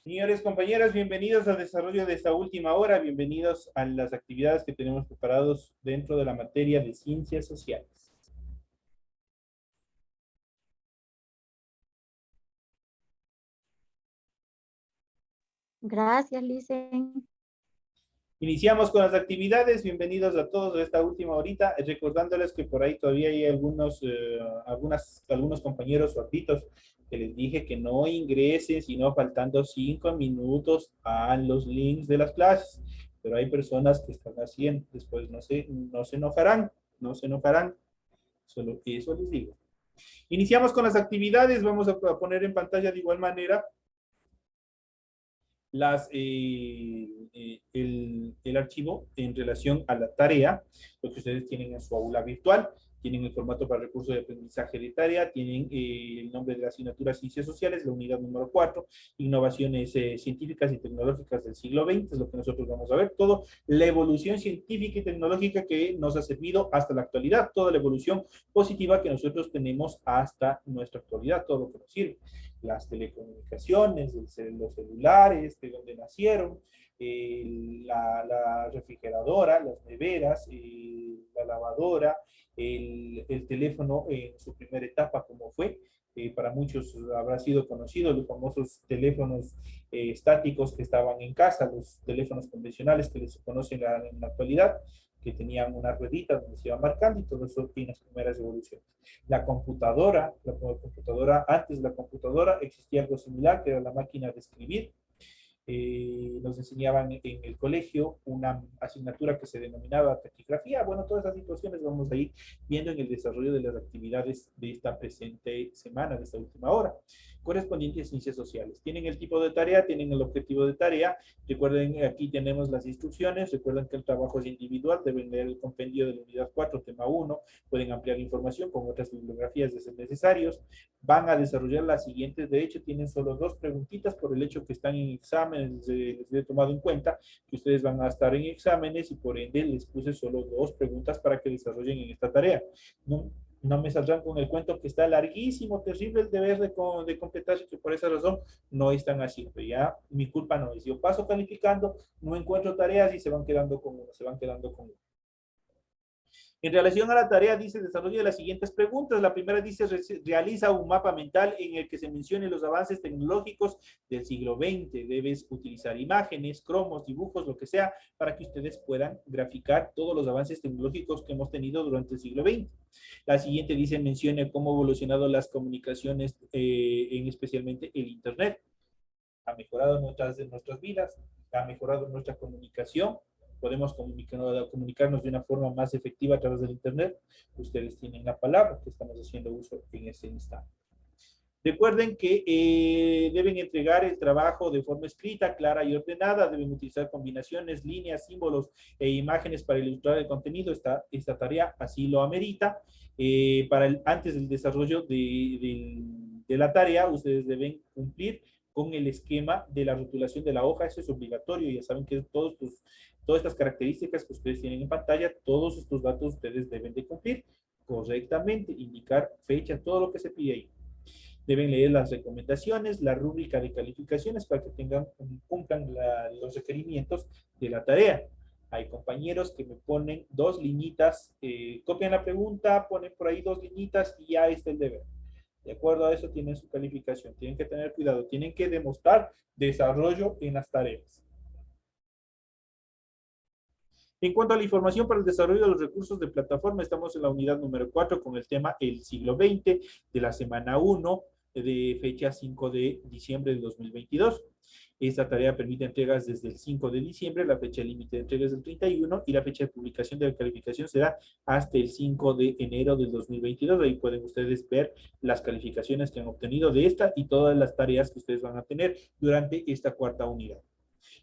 Señores, compañeras, bienvenidos al desarrollo de esta última hora, bienvenidos a las actividades que tenemos preparados dentro de la materia de ciencias sociales. Gracias, Licen. Iniciamos con las actividades, bienvenidos a todos a esta última horita, recordándoles que por ahí todavía hay algunos compañeros sorditos que les dije que no ingresen, sino faltando 5 minutos a los links de las clases, pero hay personas que están haciendo, después no se enojarán, no se enojarán, solo que eso les digo. Iniciamos con las actividades, vamos a poner en pantalla de igual manera el archivo en relación a la tarea, lo que ustedes tienen en su aula virtual, tienen el formato para recursos de aprendizaje de tarea, tienen el nombre de la asignatura Ciencias Sociales, la unidad número 4, innovaciones científicas y tecnológicas del siglo XX, es lo que nosotros vamos a ver, todo la evolución científica y tecnológica que nos ha servido hasta la actualidad, toda la evolución positiva que nosotros tenemos hasta nuestra actualidad, todo lo que nos sirve, las telecomunicaciones, los celulares, de donde nacieron, la refrigeradora, las neveras, la lavadora, el teléfono en su primera etapa, como fue. Para muchos habrá sido conocido los famosos teléfonos estáticos que estaban en casa, los teléfonos convencionales que se conocen en la actualidad, que tenían una ruedita donde se iba marcando y todo eso en las primeras evoluciones. Antes de la computadora existía algo similar, que era la máquina de escribir. Nos enseñaban en el colegio una asignatura que se denominaba taquigrafía. Bueno, todas esas situaciones vamos a ir viendo en el desarrollo de las actividades de esta presente semana, de esta última hora, correspondientes a ciencias sociales. Tienen el tipo de tarea, tienen el objetivo de tarea. Recuerden, aquí tenemos las instrucciones. Recuerden que el trabajo es individual. Deben leer el compendio de la unidad 4, tema 1. Pueden ampliar información con otras bibliografías de ser necesarios. Van a desarrollar las siguientes. De hecho, tienen solo 2 preguntitas por el hecho que están en exámenes. Les he tomado en cuenta que ustedes van a estar en exámenes y por ende les puse solo 2 preguntas para que desarrollen en esta tarea. No me saldrán con el cuento que está larguísimo, terrible el deber de completar, y que por esa razón no están haciendo. Ya mi culpa no es. Yo paso calificando, no encuentro tareas y se van quedando con uno, se van quedando con uno. En relación a la tarea, dice, desarrollo de las siguientes preguntas. La primera dice, realiza un mapa mental en el que se mencionen los avances tecnológicos del siglo XX. Debes utilizar imágenes, cromos, dibujos, lo que sea, para que ustedes puedan graficar todos los avances tecnológicos que hemos tenido durante el siglo XX. La siguiente dice, mencione cómo han evolucionado las comunicaciones, en especialmente el Internet. Ha mejorado nuestras vidas, ha mejorado nuestra comunicación, podemos comunicarnos de una forma más efectiva a través del Internet. Ustedes tienen la palabra que estamos haciendo uso en este instante. Recuerden que deben entregar el trabajo de forma escrita, clara y ordenada. Deben utilizar combinaciones, líneas, símbolos e imágenes para ilustrar el contenido. Esta tarea así lo amerita. Antes del desarrollo de la tarea, ustedes deben cumplir con el esquema de la rotulación de la hoja. Eso es obligatorio. Ya saben que todas estas características que ustedes tienen en pantalla, todos estos datos ustedes deben de cumplir correctamente, indicar fecha, todo lo que se pide ahí. Deben leer las recomendaciones, la rúbrica de calificaciones para que cumplan los requerimientos de la tarea. Hay compañeros que me ponen 2 liñitas, copian la pregunta, ponen por ahí 2 liñitas y ya está el deber. De acuerdo a eso tienen su calificación. Tienen que tener cuidado, tienen que demostrar desarrollo en las tareas. En cuanto a la información para el desarrollo de los recursos de plataforma, estamos en la unidad número 4 con el tema El siglo XX de la semana 1 de fecha 5 de diciembre de 2022. Esta tarea permite entregas desde el 5 de diciembre, la fecha límite de entregas del 31 y la fecha de publicación de la calificación será hasta el 5 de enero del 2022. Ahí pueden ustedes ver las calificaciones que han obtenido de esta y todas las tareas que ustedes van a tener durante esta 4ª unidad.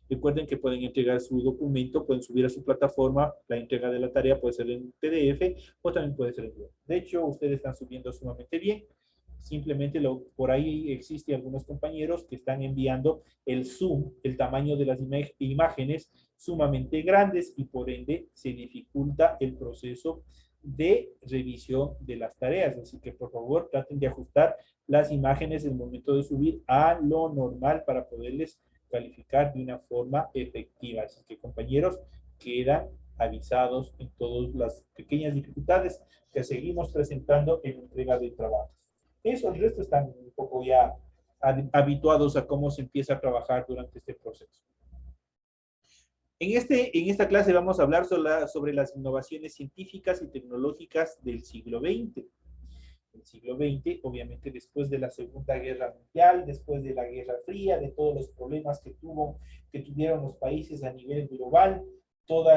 Recuerden que pueden entregar su documento, pueden subir a su plataforma, la entrega de la tarea puede ser en PDF o también puede ser en Word. De hecho, ustedes están subiendo sumamente bien. Simplemente por ahí existe algunos compañeros que están enviando el zoom, el tamaño de las imágenes sumamente grandes y por ende se dificulta el proceso de revisión de las tareas. Así que por favor traten de ajustar las imágenes en el momento de subir a lo normal para poderles calificar de una forma efectiva. Así que, compañeros, quedan avisados en todas las pequeñas dificultades que seguimos presentando en la entrega de trabajo. Eso, el resto están un poco ya habituados a cómo se empieza a trabajar durante este proceso. En esta clase vamos a hablar sobre las innovaciones científicas y tecnológicas del siglo XX. El siglo XX, obviamente después de la Segunda Guerra Mundial, después de la Guerra Fría, de todos los problemas que tuvieron los países a nivel global, todos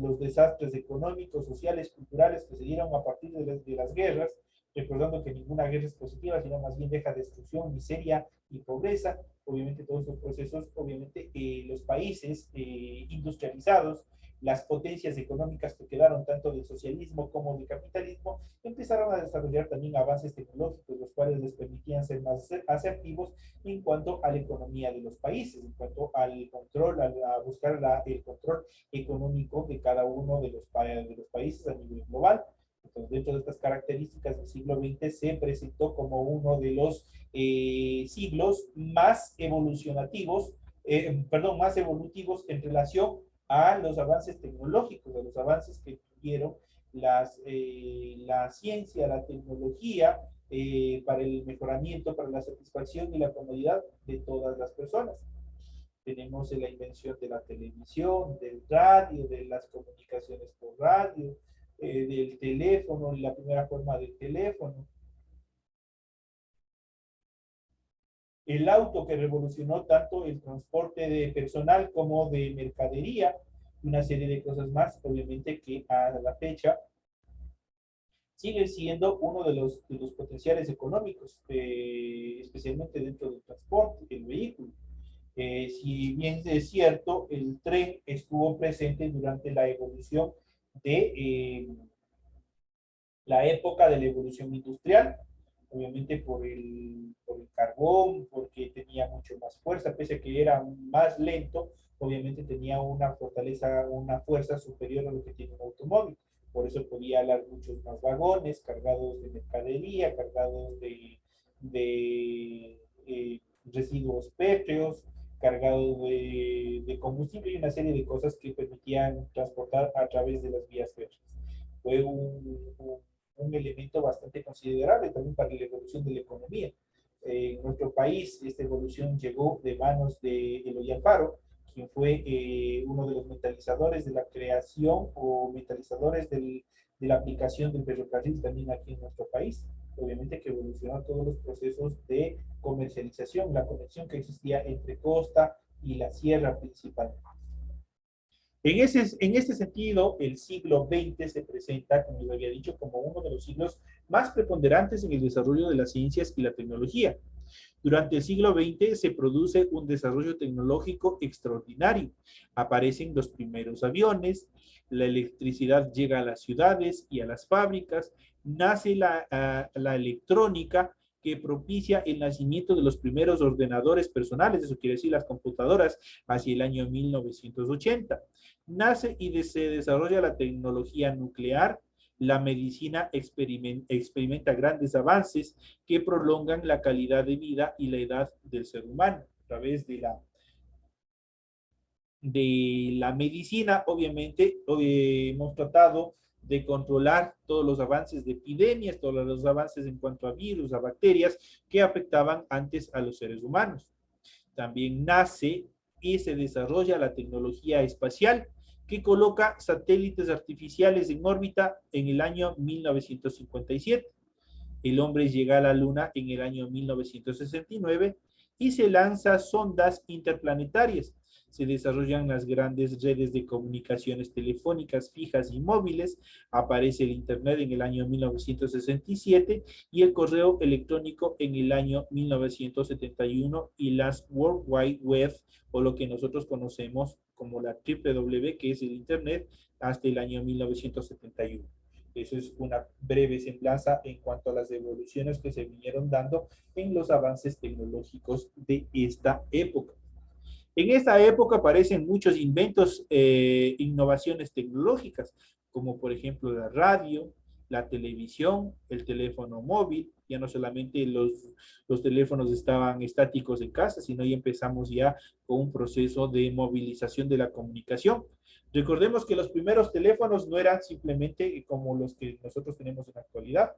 los desastres económicos, sociales, culturales que se dieron a partir de las guerras, recordando que ninguna guerra es positiva, sino más bien deja destrucción, miseria y pobreza. Obviamente todos estos procesos, obviamente los países industrializados, las potencias económicas que quedaron tanto del socialismo como del capitalismo, empezaron a desarrollar también avances tecnológicos, los cuales les permitían ser más asertivos en cuanto a la economía de los países, en cuanto al control, a buscar el control económico de cada uno de los países a nivel global. Entonces, dentro de estas características del siglo XX se presentó como uno de los siglos más evolucionativos, más evolutivos en relación a los avances tecnológicos, a los avances que tuvieron la ciencia, la tecnología, para el mejoramiento, para la satisfacción y la comodidad de todas las personas. Tenemos la invención de la televisión, del radio, de las comunicaciones por radio, del teléfono, la primera forma del teléfono. El auto, que revolucionó tanto el transporte de personal como de mercadería, una serie de cosas más, obviamente, que a la fecha sigue siendo uno de los potenciales económicos, especialmente dentro del transporte, el vehículo. Si bien es cierto, el tren estuvo presente durante la evolución de la época de la evolución industrial, obviamente por el carbón, porque tenía mucho más fuerza, pese a que era más lento, obviamente tenía una fortaleza, una fuerza superior a lo que tiene un automóvil. Por eso podía alar muchos más vagones cargados de mercadería, cargados de residuos pétreos, cargados de combustible y una serie de cosas que permitían transportar a través de las vías férreas. Fue un elemento bastante considerable también para la evolución de la economía. En nuestro país, esta evolución llegó de manos de Eloy Alfaro, quien fue uno de los metalizadores de la creación o metalizadores de la aplicación del ferrocarril también aquí en nuestro país. Obviamente que evolucionó todos los procesos de comercialización, la conexión que existía entre costa y la sierra principalmente. En este sentido, el siglo XX se presenta, como les había dicho, como uno de los siglos más preponderantes en el desarrollo de las ciencias y la tecnología. Durante el siglo XX se produce un desarrollo tecnológico extraordinario. Aparecen los primeros aviones, la electricidad llega a las ciudades y a las fábricas, nace la electrónica, que propicia el nacimiento de los primeros ordenadores personales, eso quiere decir las computadoras, hacia el año 1980. Nace y se desarrolla la tecnología nuclear, la medicina experimenta grandes avances que prolongan la calidad de vida y la edad del ser humano a través de la medicina. Obviamente, hemos tratado de controlar todos los avances de epidemias, todos los avances en cuanto a virus, a bacterias que afectaban antes a los seres humanos. También nace y se desarrolla la tecnología espacial, que coloca satélites artificiales en órbita en el año 1957. El hombre llega a la Luna en el año 1969 y se lanza sondas interplanetarias. Se desarrollan las grandes redes de comunicaciones telefónicas fijas y móviles. Aparece el Internet en el año 1967 y el correo electrónico en el año 1971 y las World Wide Web, o lo que nosotros conocemos como la WWW, que es el Internet, hasta el año 1971. Eso es una breve semblanza en cuanto a las evoluciones que se vinieron dando en los avances tecnológicos de esta época. En esta época aparecen muchos inventos, innovaciones tecnológicas, como por ejemplo la radio, la televisión, el teléfono móvil, ya no solamente los teléfonos estaban estáticos en casa, sino ya empezamos ya con un proceso de movilización de la comunicación. Recordemos que los primeros teléfonos no eran simplemente como los que nosotros tenemos en la actualidad.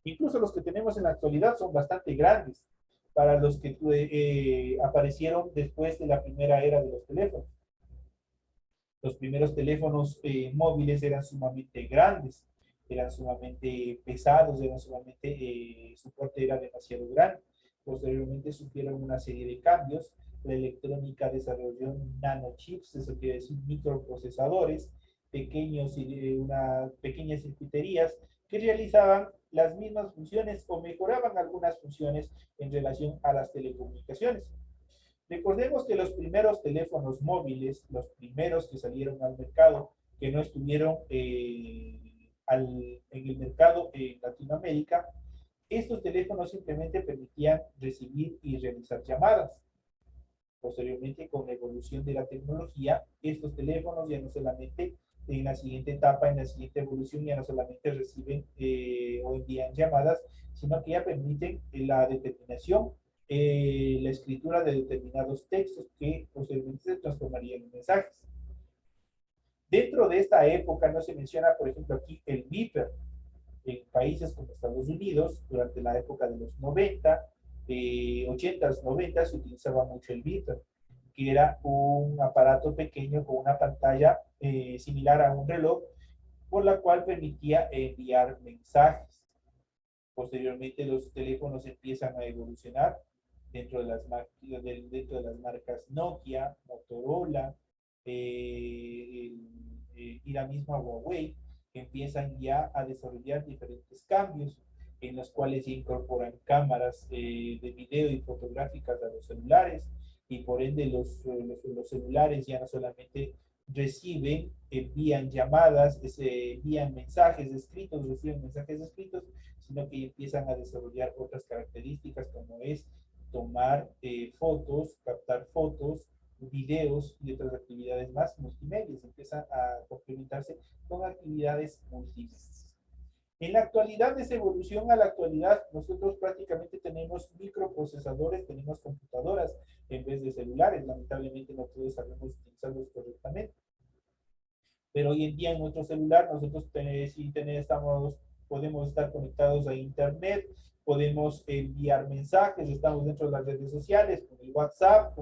Incluso los que tenemos en la actualidad son bastante grandes para los que aparecieron después de la primera era de los teléfonos. Los primeros teléfonos móviles eran sumamente grandes, eran sumamente pesados, eran sumamente, su porte era demasiado grande. Posteriormente sufrieron una serie de cambios. La electrónica desarrolló nanochips, eso quiere decir microprocesadores, pequeñas circuiterías que realizaban las mismas funciones o mejoraban algunas funciones en relación a las telecomunicaciones. Recordemos que los primeros teléfonos móviles, los primeros que salieron al mercado, que no estuvieron en el mercado en Latinoamérica, estos teléfonos simplemente permitían recibir y realizar llamadas. Posteriormente, con la evolución de la tecnología, estos teléfonos ya no solamente en la siguiente etapa, en la siguiente evolución, ya no solamente reciben o envían llamadas, sino que ya permiten la determinación, la escritura de determinados textos que posteriormente se transformarían en mensajes. Dentro de esta época no se menciona, por ejemplo, aquí el beeper. En países como Estados Unidos, durante la época de los 90, 80s, 90 se utilizaba mucho el beeper, que era un aparato pequeño con una pantalla similar a un reloj, por la cual permitía enviar mensajes. Posteriormente los teléfonos empiezan a evolucionar dentro de las marcas Nokia, Motorola, y la misma Huawei, que empiezan ya a desarrollar diferentes cambios en los cuales se incorporan cámaras de video y fotográficas a los celulares, y por ende los celulares ya no solamente envían llamadas, envían mensajes escritos, reciben mensajes escritos, sino que empiezan a desarrollar otras características como es tomar fotos, captar fotos, videos y otras actividades más multimedia. Empiezan a complementarse con actividades múltiples. En la actualidad, de esa evolución a la actualidad, nosotros prácticamente tenemos microprocesadores, tenemos computadoras en vez de celulares. Lamentablemente no todos sabemos utilizarlos correctamente. Pero hoy en día en nuestro celular nosotros podemos estar conectados a internet, podemos enviar mensajes, estamos dentro de las redes sociales, con el WhatsApp,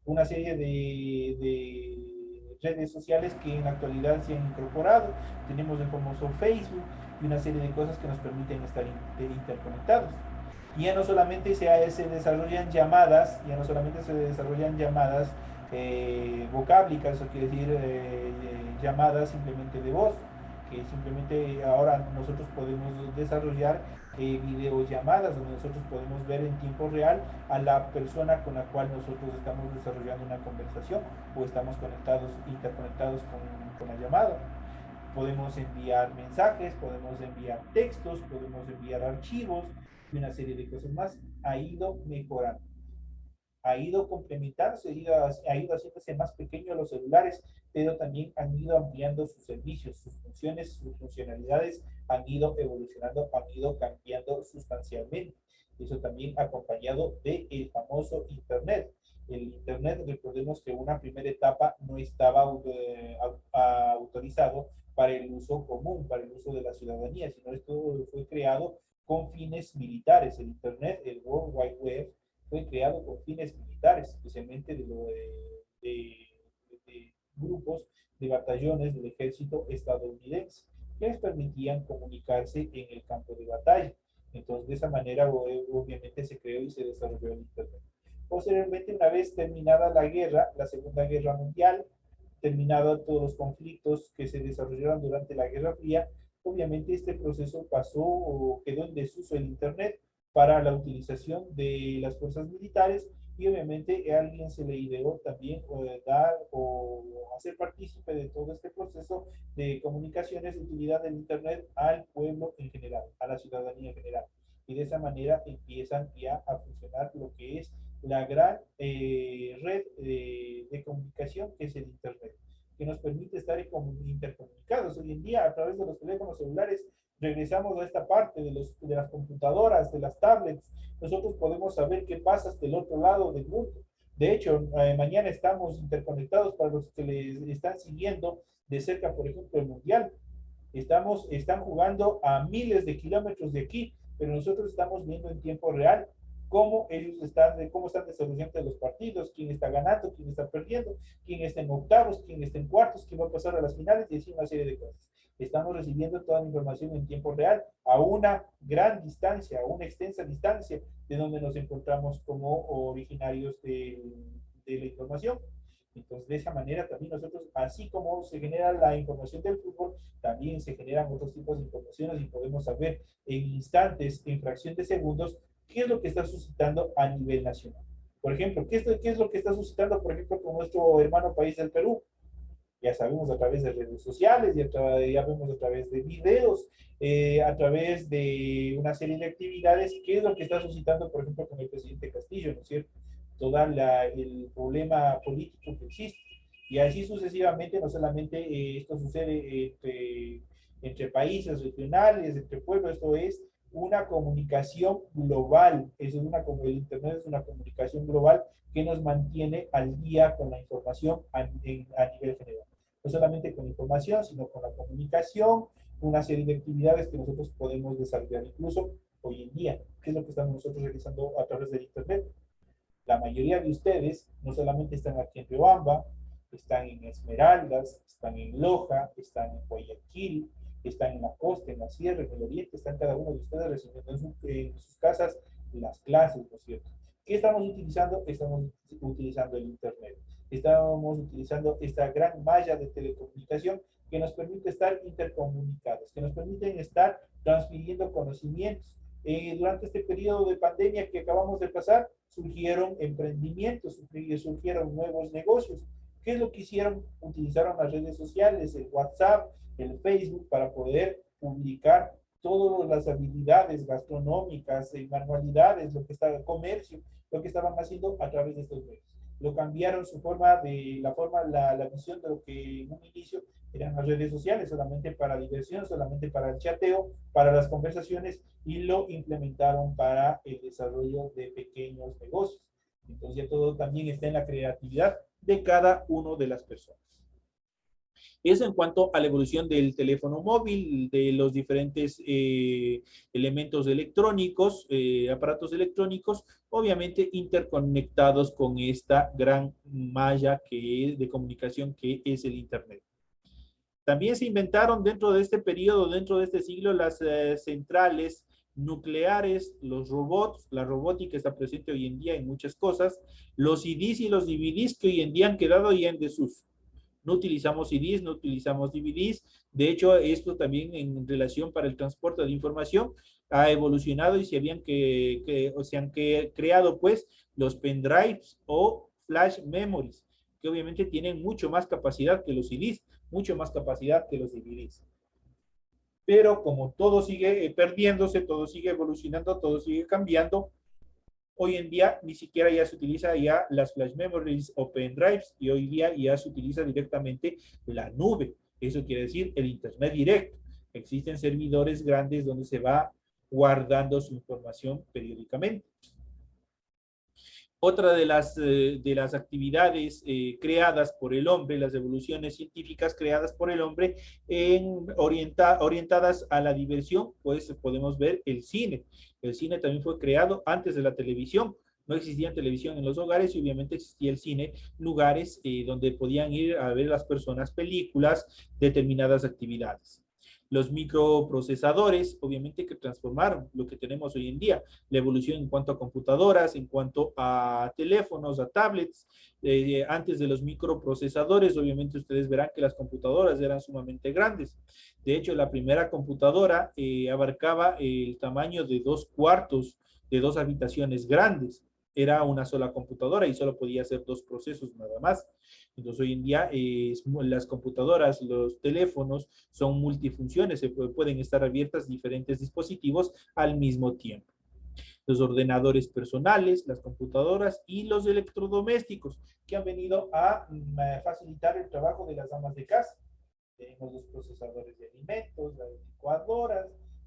una serie de redes sociales que en la actualidad se han incorporado. Tenemos el famoso Facebook y una serie de cosas que nos permiten estar interconectados. Y ya no solamente se desarrollan llamadas, ya no solamente se desarrollan llamadas vocáblicas, o quiere decir llamadas simplemente de voz, que simplemente ahora nosotros podemos desarrollar videollamadas donde nosotros podemos ver en tiempo real a la persona con la cual nosotros estamos desarrollando una conversación o estamos interconectados con la llamada. Podemos enviar mensajes, podemos enviar textos, podemos enviar archivos y una serie de cosas más. Ha ido mejorando, ha ido complementándose, ha ido haciéndose más pequeños los celulares, pero también han ido ampliando sus servicios, sus funciones, sus funcionalidades han ido evolucionando, han ido cambiando sustancialmente. Eso también acompañado del famoso Internet. El Internet, recordemos que una primera etapa no estaba autorizado para el uso común, para el uso de la ciudadanía, sino esto fue creado con fines militares. El Internet, el World Wide Web, fue creado con fines militares, especialmente de grupos de batallones del ejército estadounidense, que les permitían comunicarse en el campo de batalla. Entonces, de esa manera, obviamente, se creó y se desarrolló el Internet. Posteriormente, una vez terminada la guerra, la Segunda Guerra Mundial, terminados todos los conflictos que se desarrollaron durante la Guerra Fría, obviamente este proceso pasó o quedó en desuso el Internet para la utilización de las fuerzas militares, y obviamente a alguien se le ideó también dar o hacer partícipe de todo este proceso de comunicaciones de utilidad del Internet al pueblo en general, a la ciudadanía en general. Y de esa manera empiezan ya a funcionar lo que es la gran red de comunicación que es el Internet, que nos permite estar intercomunicados. Hoy en día, a través de los teléfonos celulares, regresamos a esta parte de las computadoras, de las tablets. Nosotros podemos saber qué pasa hasta el otro lado del mundo. De hecho, mañana estamos interconectados para los que les están siguiendo de cerca, por ejemplo, el Mundial. Están jugando a miles de kilómetros de aquí, pero nosotros estamos viendo en tiempo real cómo están desarrollando los partidos, quién está ganando, quién está perdiendo, quién está en octavos, quién está en cuartos, quién va a pasar a las finales y así una serie de cosas. Estamos recibiendo toda la información en tiempo real a una gran distancia, a una extensa distancia de donde nos encontramos como originarios de la información. Entonces, de esa manera también nosotros, así como se genera la información del fútbol, también se generan otros tipos de informaciones y podemos saber en instantes, en fracción de segundos, qué es lo que está suscitando a nivel nacional. Por ejemplo, qué es lo que está suscitando, por ejemplo, con nuestro hermano país del Perú? Ya sabemos a través de redes sociales, ya vemos a través de videos, a través de una serie de actividades, qué es lo que está suscitando, por ejemplo, con el presidente Castillo, ¿no es cierto? Todo el problema político que existe. Y así sucesivamente, no solamente esto sucede entre países regionales, entre pueblos, esto es una comunicación global, el Internet es una comunicación global que nos mantiene al día con la información a nivel general. No solamente con información, sino con la comunicación, una serie de actividades que nosotros podemos desarrollar incluso hoy en día. ¿Qué es lo que estamos nosotros realizando a través del Internet? La mayoría de ustedes no solamente están aquí en Riobamba, están en Esmeraldas, están en Loja, están en Guayaquil, están en la costa, en la sierra, en el oriente, están cada uno de ustedes recibiendo en sus casas las clases, ¿no es cierto? ¿Qué estamos utilizando? Estamos utilizando el Internet. Estamos utilizando esta gran malla de telecomunicación que nos permite estar intercomunicados, que nos permiten estar transfiriendo conocimientos. Durante este periodo de pandemia que acabamos de pasar, surgieron emprendimientos, surgieron nuevos negocios. ¿Qué es lo que hicieron? Utilizaron las redes sociales, el WhatsApp, el Facebook, para poder publicar todas las habilidades gastronómicas, manualidades, lo que estaba en comercio, lo que estaban haciendo a través de estos medios. Lo cambiaron la visión de lo que en un inicio eran las redes sociales, solamente para diversión, solamente para el chateo, para las conversaciones, y lo implementaron para el desarrollo de pequeños negocios. Entonces ya todo también está en la creatividad de cada uno de las personas. Eso en cuanto a la evolución del teléfono móvil, de los diferentes elementos electrónicos, aparatos electrónicos, obviamente interconectados con esta gran malla de comunicación que es el Internet. También se inventaron dentro de este periodo, dentro de este siglo, las centrales nucleares, los robots, la robótica está presente hoy en día en muchas cosas, los CDs y los DVDs que hoy en día han quedado ya en desuso. No utilizamos CDs, no utilizamos DVDs. De hecho, esto también en relación para el transporte de información ha evolucionado y se han creado pues los pendrives o flash memories, que obviamente tienen mucho más capacidad que los CDs, mucho más capacidad que los DVDs. Pero como todo sigue perdiéndose, todo sigue evolucionando, todo sigue cambiando, hoy en día ni siquiera ya se utiliza ya las flash memories o pendrives, y hoy día ya se utiliza directamente la nube. Eso quiere decir el Internet directo. Existen servidores grandes donde se va guardando su información periódicamente. Otra de las actividades creadas por el hombre, las evoluciones científicas creadas por el hombre orientadas a la diversión, pues podemos ver el cine. El cine también fue creado antes de la televisión. No existía televisión en los hogares y obviamente existía el cine, lugares donde podían ir a ver las personas películas, determinadas actividades. Los microprocesadores, obviamente, que transformaron lo que tenemos hoy en día, la evolución en cuanto a computadoras, en cuanto a teléfonos, a tablets. Antes de los microprocesadores, obviamente ustedes verán que las computadoras eran sumamente grandes. De hecho, la primera computadora abarcaba el tamaño de 2/4 de 2 habitaciones grandes. Era una sola computadora y solo podía hacer 2 procesos nada más. Entonces hoy en día las computadoras, los teléfonos son multifunciones, pueden estar abiertas diferentes dispositivos al mismo tiempo. los ordenadores personales, las computadoras y los electrodomésticos que han venido a facilitar el trabajo de las amas de casa. Tenemos los procesadores de alimentos, las licuadoras,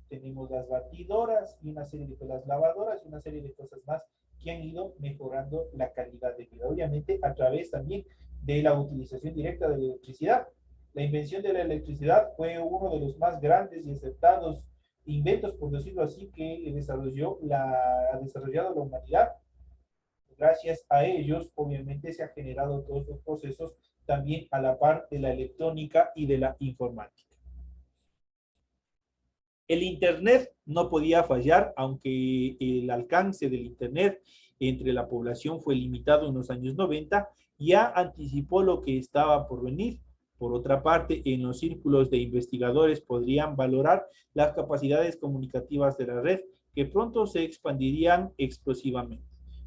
tenemos las batidoras y una serie de las lavadoras y una serie de cosas más que han ido mejorando la calidad de vida. Obviamente a través también de la utilización directa de la electricidad. La invención de la electricidad fue uno de los más grandes y aceptados inventos, por decirlo así, que ha desarrollado la humanidad. Gracias a ellos, obviamente, se han generado todos los procesos también a la par de la electrónica y de la informática. El Internet no podía fallar, aunque el alcance del Internet entre la población fue limitado en los años 90, ya anticipó lo que estaba por venir. Por otra parte, en los círculos de investigadores podrían valorar las capacidades comunicativas de la red, que pronto se expandirían explosivamente.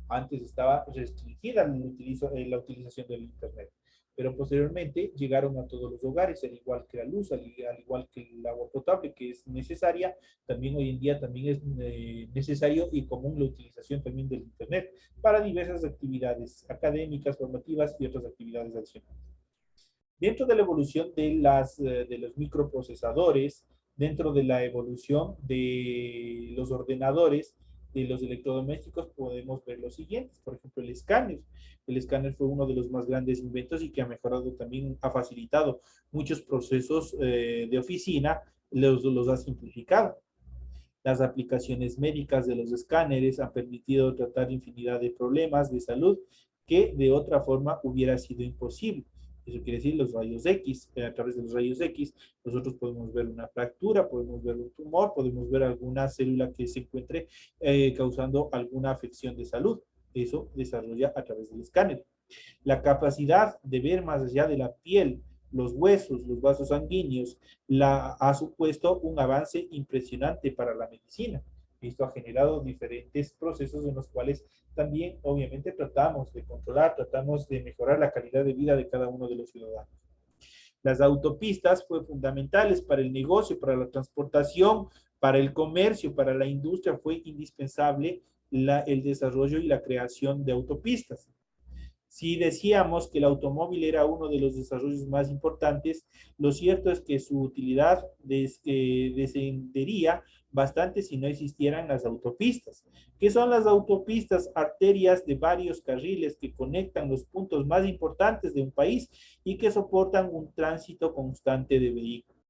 Antes estaba restringida la utilización del Internet, pero posteriormente llegaron a todos los hogares, al igual que la luz, al igual que el agua potable, que es necesaria. También hoy en día también es necesario y común la utilización también del Internet para diversas actividades académicas, formativas y otras actividades adicionales. Dentro de la evolución de los microprocesadores, dentro de la evolución de los ordenadores, de los electrodomésticos, podemos ver los siguientes. Por ejemplo, el escáner. El escáner fue uno de los más grandes inventos y que ha mejorado también, ha facilitado muchos procesos de oficina, los ha simplificado. Las aplicaciones médicas de los escáneres han permitido tratar infinidad de problemas de salud que de otra forma hubiera sido imposible. Eso quiere decir los rayos X. A través de los rayos X nosotros podemos ver una fractura, podemos ver un tumor, podemos ver alguna célula que se encuentre causando alguna afección de salud. Eso desarrolla a través del escáner. La capacidad de ver más allá de la piel, los huesos, los vasos sanguíneos, ha supuesto un avance impresionante para la medicina. Esto ha generado diferentes procesos en los cuales también, obviamente, tratamos de controlar, tratamos de mejorar la calidad de vida de cada uno de los ciudadanos. Las autopistas fueron fundamentales para el negocio, para la transportación, para el comercio, para la industria. Fue indispensable el desarrollo y la creación de autopistas. Si decíamos que el automóvil era uno de los desarrollos más importantes, lo cierto es que su utilidad descendería bastante si no existieran las autopistas. ¿Qué son las autopistas? Arterias de varios carriles que conectan los puntos más importantes de un país y que soportan un tránsito constante de vehículos.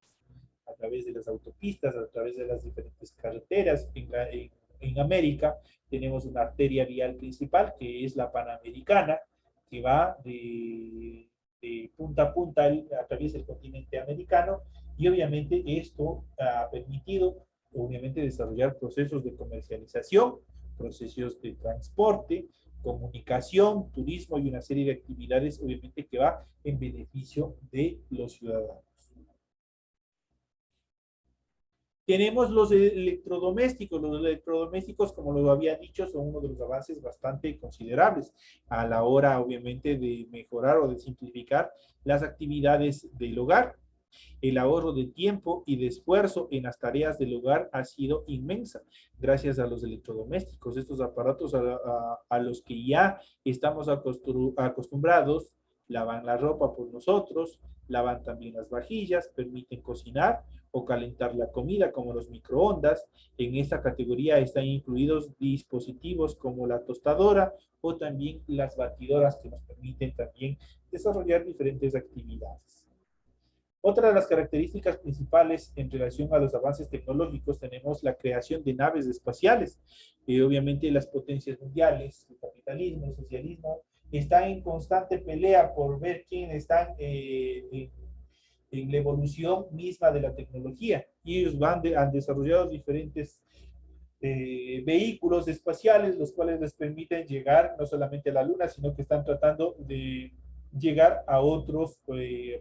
A través de las autopistas, a través de las diferentes carreteras en América, tenemos una arteria vial principal que es la Panamericana, que va de punta a punta a través del continente americano, y obviamente esto ha permitido obviamente desarrollar procesos de comercialización, procesos de transporte, comunicación, turismo y una serie de actividades obviamente que va en beneficio de los ciudadanos. Tenemos los electrodomésticos. Los electrodomésticos, como lo había dicho, son uno de los avances bastante considerables a la hora, obviamente, de mejorar o de simplificar las actividades del hogar. El ahorro de tiempo y de esfuerzo en las tareas del hogar ha sido inmensa gracias a los electrodomésticos, estos aparatos a los que ya estamos acostumbrados. Lavan la ropa por nosotros, lavan también las vajillas, permiten cocinar o calentar la comida como los microondas. En esta categoría están incluidos dispositivos como la tostadora o también las batidoras que nos permiten también desarrollar diferentes actividades. Otra de las características principales en relación a los avances tecnológicos tenemos la creación de naves espaciales. Obviamente las potencias mundiales, el capitalismo, el socialismo, están en constante pelea por ver quién está en la evolución misma de la tecnología. Y ellos han desarrollado diferentes vehículos espaciales, los cuales les permiten llegar no solamente a la Luna, sino que están tratando de llegar a otros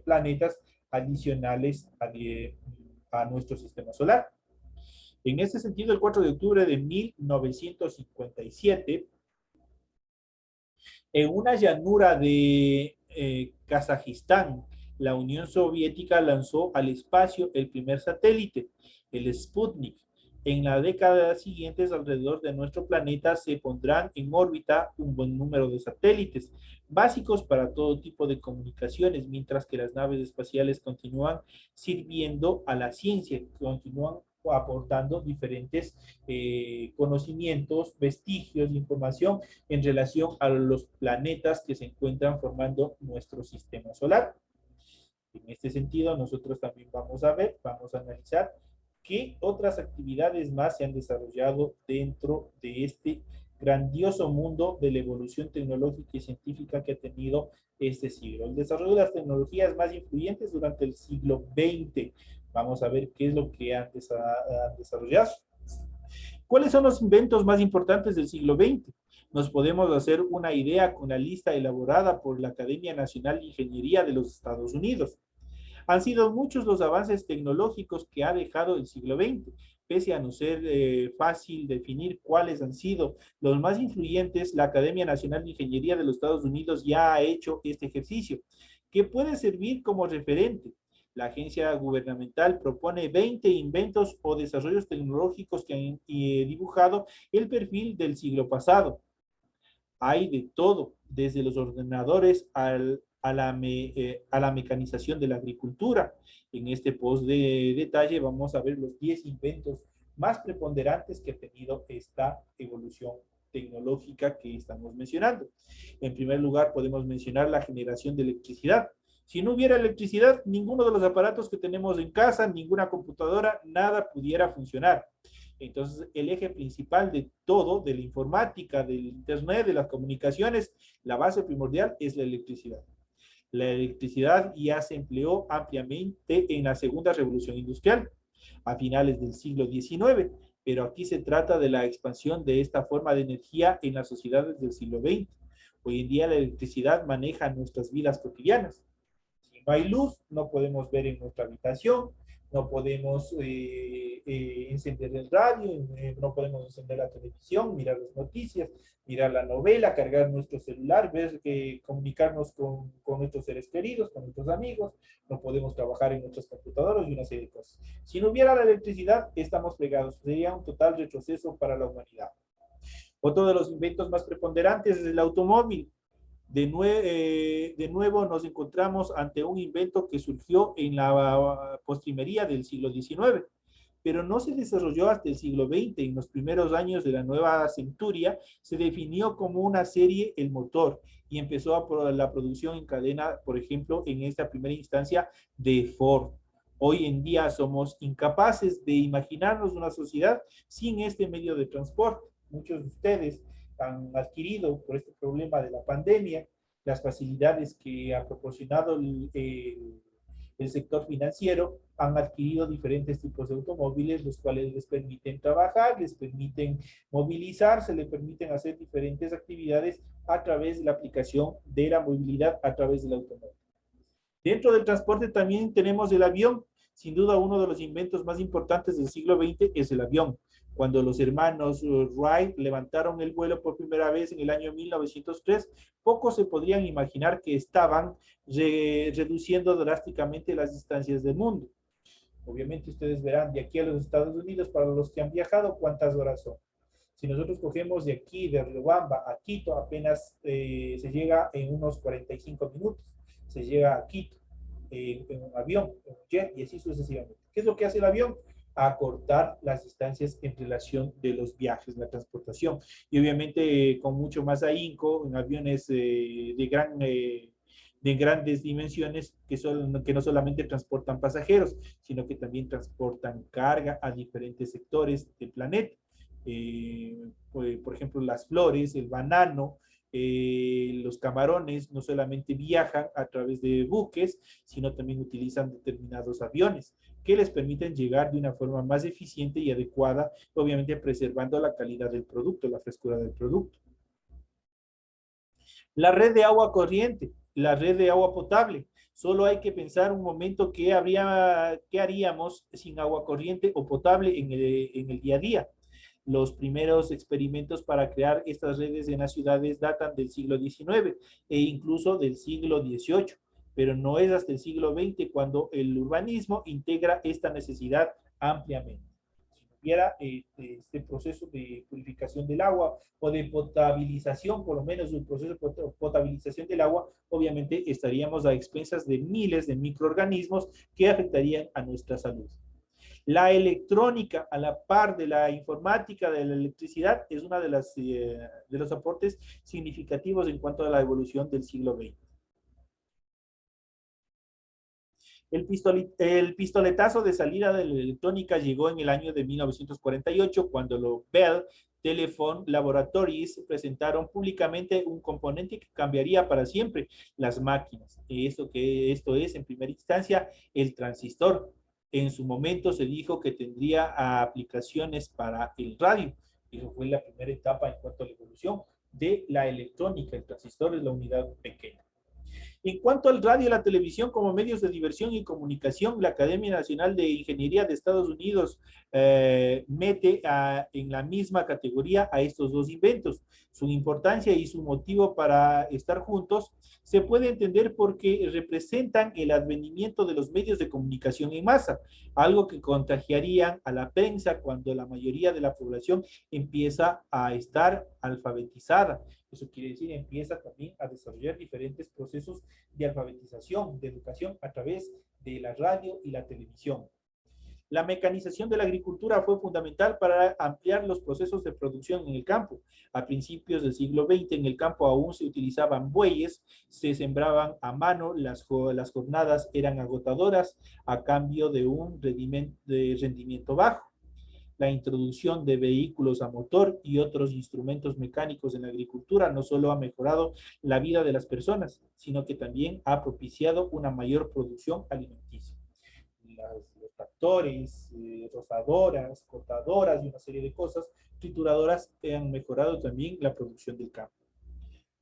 planetas adicionales a nuestro sistema solar. En ese sentido, el 4 de octubre de 1957, en una llanura de Kazajistán, la Unión Soviética lanzó al espacio el primer satélite, el Sputnik. En la década siguiente, alrededor de nuestro planeta se pondrán en órbita un buen número de satélites básicos para todo tipo de comunicaciones, mientras que las naves espaciales continúan sirviendo a la ciencia, continúan aportando diferentes conocimientos, vestigios de información en relación a los planetas que se encuentran formando nuestro sistema solar. En este sentido, nosotros también vamos a ver, vamos a analizar qué otras actividades más se han desarrollado dentro de este grandioso mundo de la evolución tecnológica y científica que ha tenido este siglo. El desarrollo de las tecnologías más influyentes durante el siglo XX. Vamos a ver qué es lo que han desarrollado. ¿Cuáles son los inventos más importantes del siglo XX? Nos podemos hacer una idea con la lista elaborada por la Academia Nacional de Ingeniería de los Estados Unidos. Han sido muchos los avances tecnológicos que ha dejado el siglo XX, pese a no ser fácil definir cuáles han sido los más influyentes. La Academia Nacional de Ingeniería de los Estados Unidos ya ha hecho este ejercicio, que puede servir como referente. La agencia gubernamental propone 20 inventos o desarrollos tecnológicos que han dibujado el perfil del siglo pasado. Hay de todo, desde los ordenadores a la mecanización de la agricultura. En este post de detalle vamos a ver los 10 inventos más preponderantes que ha tenido esta evolución tecnológica que estamos mencionando. En primer lugar, podemos mencionar la generación de electricidad. Si no hubiera electricidad, ninguno de los aparatos que tenemos en casa, ninguna computadora, nada pudiera funcionar. Entonces, el eje principal de todo, de la informática, del Internet, de las comunicaciones, la base primordial es la electricidad. La electricidad ya se empleó ampliamente en la segunda revolución industrial, a finales del siglo XIX, pero aquí se trata de la expansión de esta forma de energía en las sociedades del siglo XX. Hoy en día la electricidad maneja nuestras vidas cotidianas. Si no hay luz, no podemos ver en nuestra habitación, no podemos encender el radio, no podemos encender la televisión, mirar las noticias, mirar la novela, cargar nuestro celular, ver, comunicarnos con nuestros seres queridos, con nuestros amigos, no podemos trabajar en nuestras computadoras y una serie de cosas. Si no hubiera la electricidad, estamos pegados. Sería un total retroceso para la humanidad. Otro de los inventos más preponderantes es el automóvil. De nuevo nos encontramos ante un invento que surgió en la postrimería del siglo XIX, pero no se desarrolló hasta el siglo XX. En los primeros años de la nueva centuria se definió como una serie el motor y empezó la producción en cadena, por ejemplo, en esta primera instancia de Ford. Hoy en día somos incapaces de imaginarnos una sociedad sin este medio de transporte. Muchos de ustedes han adquirido por este problema de la pandemia las facilidades que ha proporcionado el sector financiero, han adquirido diferentes tipos de automóviles, los cuales les permiten trabajar, les permiten movilizarse, les permiten hacer diferentes actividades a través de la aplicación de la movilidad a través del automóvil. Dentro del transporte también tenemos el avión. Sin duda, uno de los inventos más importantes del siglo XX es el avión. Cuando los hermanos Wright levantaron el vuelo por primera vez en el año 1903, pocos se podrían imaginar que estaban reduciendo drásticamente las distancias del mundo. Obviamente ustedes verán de aquí a los Estados Unidos, para los que han viajado, ¿cuántas horas son? Si nosotros cogemos de aquí, de Riobamba a Quito, apenas se llega en unos 45 minutos. Se llega a Quito en un avión, en un jet y así sucesivamente. ¿Qué es lo que hace el avión? Acortar las distancias en relación de los viajes, la transportación. Y obviamente con mucho más ahínco, en aviones de grandes dimensiones que no solamente transportan pasajeros, sino que también transportan carga a diferentes sectores del planeta. Por ejemplo, las flores, el banano, los camarones no solamente viajan a través de buques, sino también utilizan determinados aviones que les permiten llegar de una forma más eficiente y adecuada, obviamente preservando la calidad del producto, la frescura del producto. La red de agua corriente, la red de agua potable. Solo hay que pensar un momento qué haríamos sin agua corriente o potable en el día a día. Los primeros experimentos para crear estas redes en las ciudades datan del siglo XIX e incluso del siglo XVIII, pero no es hasta el siglo XX cuando el urbanismo integra esta necesidad ampliamente. Si no refiera a este proceso de purificación del agua o de potabilización, por lo menos un proceso de potabilización del agua, obviamente estaríamos a expensas de miles de microorganismos que afectarían a nuestra salud. La electrónica, a la par de la informática, de la electricidad, es una de los aportes significativos en cuanto a la evolución del siglo XX. El pistoletazo de salida de la electrónica llegó en el año de 1948, cuando los Bell Telephone Laboratories presentaron públicamente un componente que cambiaría para siempre las máquinas. Esto es, en primera instancia, el transistor. En su momento se dijo que tendría aplicaciones para el radio. Eso fue la primera etapa en cuanto a la evolución de la electrónica. El transistor es la unidad pequeña. En cuanto al radio y la televisión como medios de diversión y comunicación, la Academia Nacional de Ingeniería de Estados Unidos mete en la misma categoría a estos dos inventos. Su importancia y su motivo para estar juntos se puede entender porque representan el advenimiento de los medios de comunicación en masa, algo que contagiarían a la prensa cuando la mayoría de la población empieza a estar alfabetizada. Eso quiere decir, empieza también a desarrollar diferentes procesos de alfabetización, de educación a través de la radio y la televisión. La mecanización de la agricultura fue fundamental para ampliar los procesos de producción en el campo. A principios del siglo XX en el campo aún se utilizaban bueyes, se sembraban a mano, las jornadas eran agotadoras a cambio de un rendimiento bajo. La introducción de vehículos a motor y otros instrumentos mecánicos en la agricultura no solo ha mejorado la vida de las personas, sino que también ha propiciado una mayor producción alimenticia. Los tractores, rozadoras, cortadoras y una serie de cosas, trituradoras, han mejorado también la producción del campo.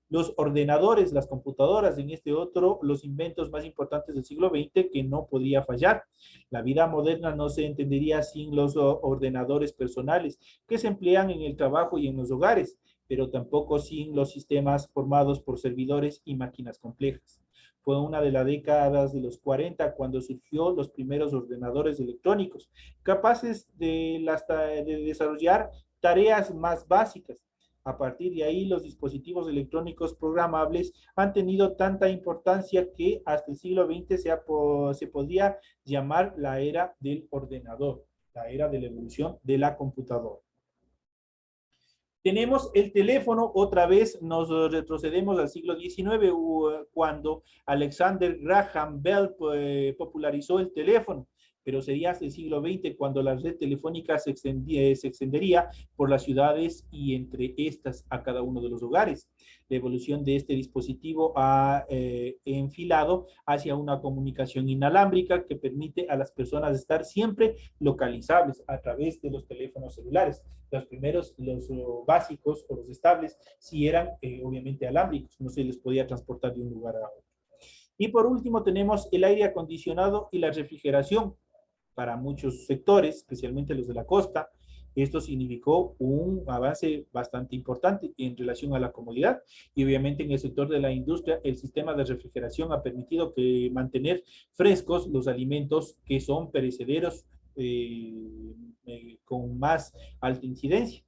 Los ordenadores, las computadoras, en este otro, los inventos más importantes del siglo XX que no podía fallar. La vida moderna no se entendería sin los ordenadores personales que se emplean en el trabajo y en los hogares, pero tampoco sin los sistemas formados por servidores y máquinas complejas. Fue una de las décadas de los 40 cuando surgió los primeros ordenadores electrónicos, capaces de desarrollar tareas más básicas. A partir de ahí, los dispositivos electrónicos programables han tenido tanta importancia que hasta el siglo XX se podría llamar la era del ordenador, la era de la evolución de la computadora. Tenemos el teléfono, otra vez nos retrocedemos al siglo XIX, cuando Alexander Graham Bell popularizó el teléfono, pero sería hasta el siglo XX cuando la red telefónica se extendería por las ciudades y entre estas a cada uno de los hogares. La evolución de este dispositivo ha enfilado hacia una comunicación inalámbrica que permite a las personas estar siempre localizables a través de los teléfonos celulares. Los primeros, los básicos o los estables, sí eran obviamente alámbricos, no se les podía transportar de un lugar a otro. Y por último tenemos el aire acondicionado y la refrigeración. Para muchos sectores, especialmente los de la costa, esto significó un avance bastante importante en relación a la comodidad y obviamente en el sector de la industria el sistema de refrigeración ha permitido mantener frescos los alimentos que son perecederos con más alta incidencia.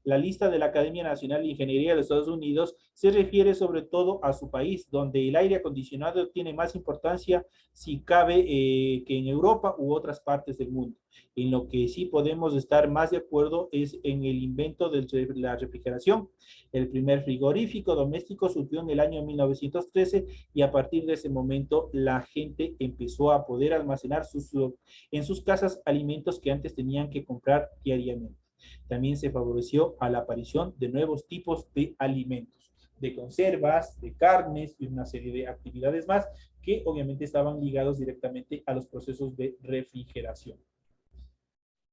La lista de la Academia Nacional de Ingeniería de Estados Unidos se refiere sobre todo a su país, donde el aire acondicionado tiene más importancia, si cabe, que en Europa u otras partes del mundo. En lo que sí podemos estar más de acuerdo es en el invento de la refrigeración. El primer frigorífico doméstico surgió en el año 1913 y a partir de ese momento la gente empezó a poder almacenar en sus casas alimentos que antes tenían que comprar diariamente. También se favoreció a la aparición de nuevos tipos de alimentos, de conservas, de carnes y una serie de actividades más que obviamente estaban ligados directamente a los procesos de refrigeración.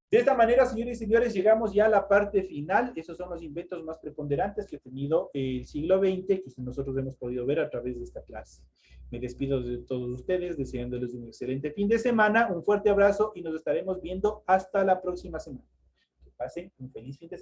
De esta manera, señores y señores, llegamos ya a la parte final. Esos son los inventos más preponderantes que ha tenido el siglo XX, que nosotros hemos podido ver a través de esta clase. Me despido de todos ustedes, deseándoles un excelente fin de semana, un fuerte abrazo y nos estaremos viendo hasta la próxima semana. Que pasen un feliz fin de semana.